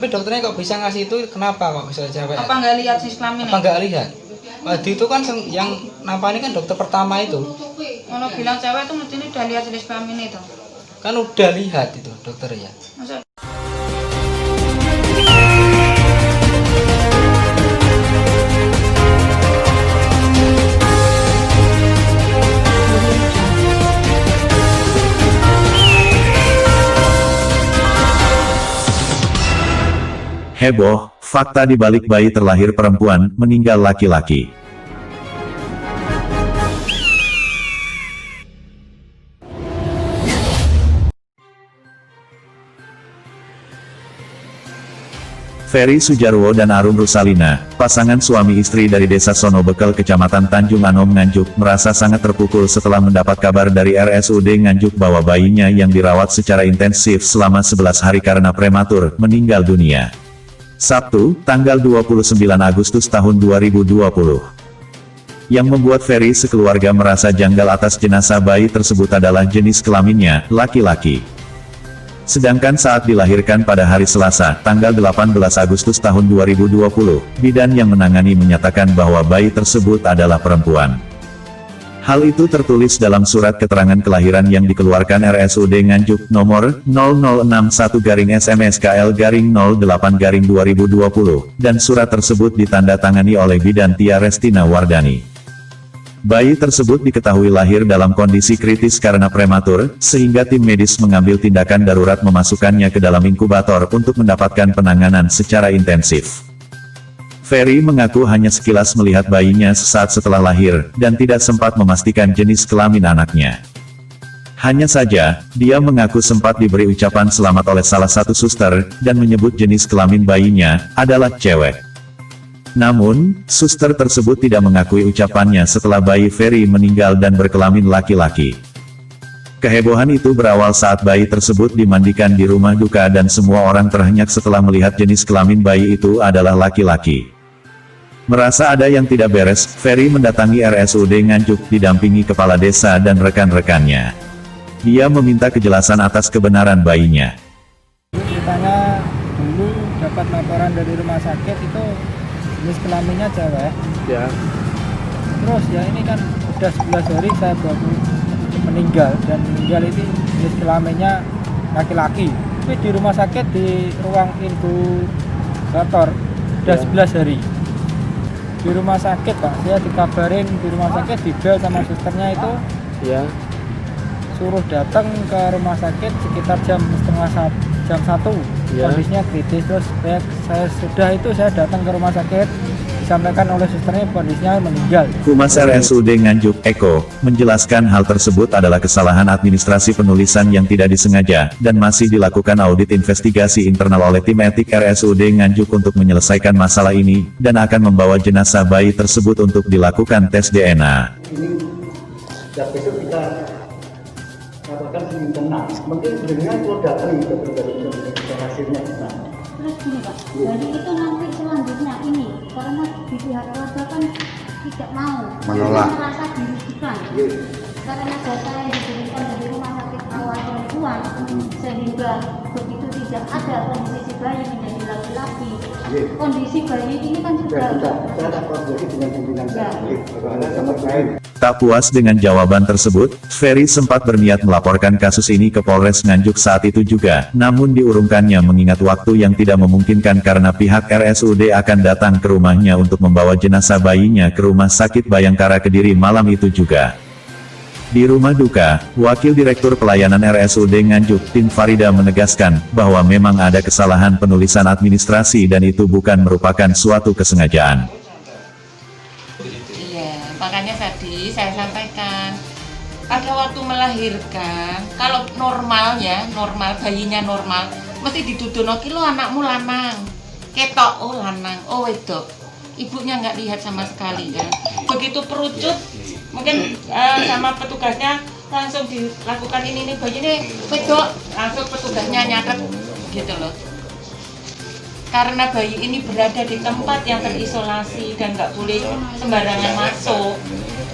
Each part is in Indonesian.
Tapi dokternya kok bisa ngasih itu, kenapa kok bisa cewek? Apa nggak lihat jenis kelaminnya? Apa nggak lihat? Waktu itu kan yang nampani kan dokter pertama itu. Kalau bilang cewek itu mesti udah lihat jenis kelaminnya itu. Kan udah lihat itu dokter ya. Masa Heboh, fakta di balik bayi terlahir perempuan, meninggal laki-laki. Ferry Sujarwo dan Arum Rusalina, pasangan suami istri dari Desa Sonobekel Kecamatan Tanjung Anom Nganjuk, merasa sangat terpukul setelah mendapat kabar dari RSUD Nganjuk bahwa bayinya yang dirawat secara intensif selama 11 hari karena prematur, meninggal dunia. Sabtu, tanggal 29 Agustus tahun 2020. Yang membuat Ferry sekeluarga merasa janggal atas jenazah bayi tersebut adalah jenis kelaminnya, laki-laki. Sedangkan saat dilahirkan pada hari Selasa, tanggal 18 Agustus tahun 2020, bidan yang menangani menyatakan bahwa bayi tersebut adalah perempuan. Hal itu tertulis dalam surat keterangan kelahiran yang dikeluarkan RSUD Nganjuk, nomor 0061-SMSKL-08-2020, dan surat tersebut ditandatangani oleh bidan Tia Restina Wardani. Bayi tersebut diketahui lahir dalam kondisi kritis karena prematur, sehingga tim medis mengambil tindakan darurat memasukkannya ke dalam inkubator untuk mendapatkan penanganan secara intensif. Ferry mengaku hanya sekilas melihat bayinya sesaat setelah lahir, dan tidak sempat memastikan jenis kelamin anaknya. Hanya saja, dia mengaku sempat diberi ucapan selamat oleh salah satu suster, dan menyebut jenis kelamin bayinya adalah cewek. Namun, suster tersebut tidak mengakui ucapannya setelah bayi Ferry meninggal dan berkelamin laki-laki. Kehebohan itu berawal saat bayi tersebut dimandikan di rumah duka dan semua orang terhenyak setelah melihat jenis kelamin bayi itu adalah laki-laki. Merasa ada yang tidak beres, Ferry mendatangi RSUD Nganjuk didampingi kepala desa dan rekan-rekannya. Dia meminta kejelasan atas kebenaran bayinya. Ceritanya dulu dapat laporan dari rumah sakit itu jenis kelaminnya cewek. Ya. Terus ya ini kan udah 11 hari saya baru meninggal, dan meninggal itu jenis kelaminnya laki-laki. Tapi di rumah sakit di ruang inkubator udah 11 hari. Di rumah sakit Pak, saya dikabarin di rumah sakit dibel sama susternya itu. Ya. Suruh datang ke rumah sakit sekitar jam 1:30. Ya. Kondisinya kritis. Terus saya datang ke rumah sakit, disampaikan oleh susternya kondisinya meninggal. Humas RSUD Nganjuk, Eko, menjelaskan hal tersebut adalah kesalahan administrasi penulisan yang tidak disengaja, dan masih dilakukan audit investigasi internal oleh tim etik RSUD Nganjuk untuk menyelesaikan masalah ini, dan akan membawa jenazah bayi tersebut untuk dilakukan tes DNA. Ini setiap besok kita katakan senin tenang, mungkin dengan kalau datang dari hasilnya tenang. Terus gini Pak, jadi itu nanti selanjutnya ini, karena di pihak keluarga kan tidak mau, menolak, merasa dirugikan, karena data yang diberikan dari rumah sakit awal perempuan, sehingga begitu tidak ada kondisi si bayi menjadi laki-laki, kondisi bayi ini kan sudah Saya ada koordinasi dengan pimpinan saya. Tak puas dengan jawaban tersebut, Ferry sempat berniat melaporkan kasus ini ke Polres Nganjuk saat itu juga, namun diurungkannya mengingat waktu yang tidak memungkinkan karena pihak RSUD akan datang ke rumahnya untuk membawa jenazah bayinya ke Rumah Sakit Bayangkara Kediri malam itu juga. Di rumah duka, Wakil Direktur Pelayanan RSUD Nganjuk, Tim Farida menegaskan, bahwa memang ada kesalahan penulisan administrasi dan itu bukan merupakan suatu kesengajaan. Makanya tadi saya sampaikan, pada waktu melahirkan, kalau normal bayinya normal, mesti ditudunoki lo anakmu lanang, ketok, oh lanang, oh wedok, ibunya nggak lihat sama sekali kan. Begitu perucut, mungkin sama petugasnya langsung dilakukan ini bayi ini wedok, langsung petugasnya nyatet gitu loh. Karena bayi ini berada di tempat yang terisolasi dan nggak boleh sembarangan masuk.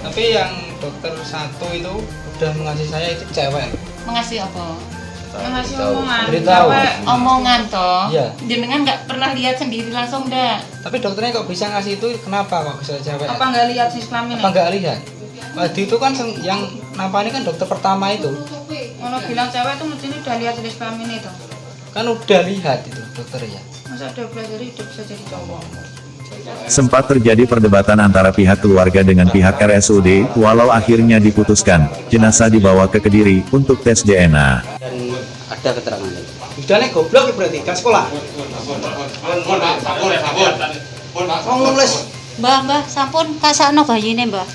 Tapi yang dokter satu itu udah mengasih saya itu cewek. Mengasih apa? Yang ngasih omongan. Beritahu. Cewek. Omongan toh. Iya. Jenengan nggak pernah lihat sendiri langsung ndak? Tapi dokternya kok bisa ngasih itu kenapa kok bisa cewek? Apa nggak lihat jenis kelamin? Apa nggak lihat? Tadi itu kan yang nampani kan dokter pertama itu. Kalau bilang cewek itu mesti udah lihat jenis kelamin itu. Kan udah lihat itu dokter ya. Masa udah belajar hidup bisa jadi cowok. Sempat terjadi perdebatan antara pihak keluarga dengan pihak RSUD, walau akhirnya diputuskan, jenazah dibawa ke Kediri untuk tes DNA. Dan ada keterangan. Udah nih goblok berarti kan sekolah. Mau nulis. Mbah, sampun kasakno bayine, Mbah.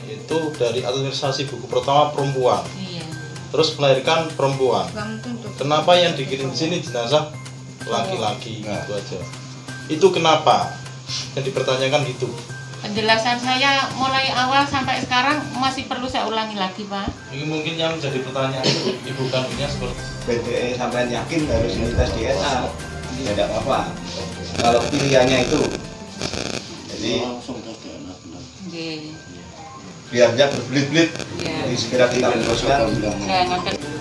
Itu dari administrasi buku pertama perempuan, Iya. terus melahirkan perempuan. Nggak mungkin tuh. Kenapa yang dikirim di sini jenazah laki-laki gitu aja? Itu kenapa? Yang dipertanyakan gitu. Penjelasan saya mulai awal sampai sekarang masih perlu saya ulangi lagi, Pak. Ini mungkin yang menjadi pertanyaan ibu kandungnya seperti BDE sampai yakin harus tes DNA, ya tidak apa-apa. Kalau pilihannya itu, jadi Nggih. biar dia berbelit-belit, Iya. jadi segera kita putuskan. Nggak ngerti.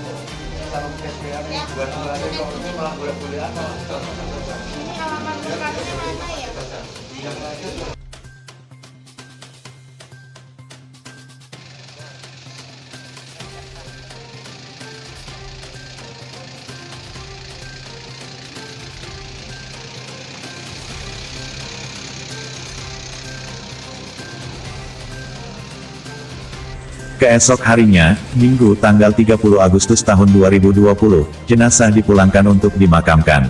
Keesok harinya, Minggu tanggal 30 Agustus tahun 2020, jenazah dipulangkan untuk dimakamkan.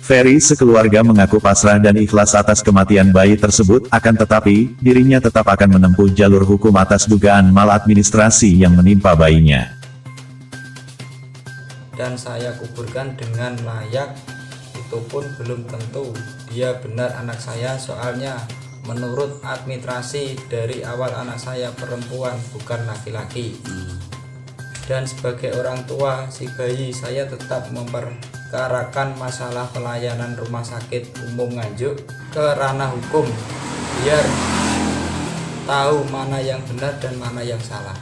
Ferry sekeluarga mengaku pasrah dan ikhlas atas kematian bayi tersebut, akan tetapi, dirinya tetap akan menempuh jalur hukum atas dugaan maladministrasi yang menimpa bayinya. Dan saya kuburkan dengan layak, itu pun belum tentu dia benar anak saya, soalnya menurut administrasi dari awal anak saya perempuan bukan laki-laki. Dan sebagai orang tua si bayi, saya tetap memperkarakan masalah pelayanan rumah sakit umum Nganjuk ke ranah hukum biar tahu mana yang benar dan mana yang salah.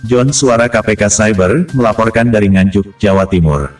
John Suara KPK Cyber, melaporkan dari Nganjuk, Jawa Timur.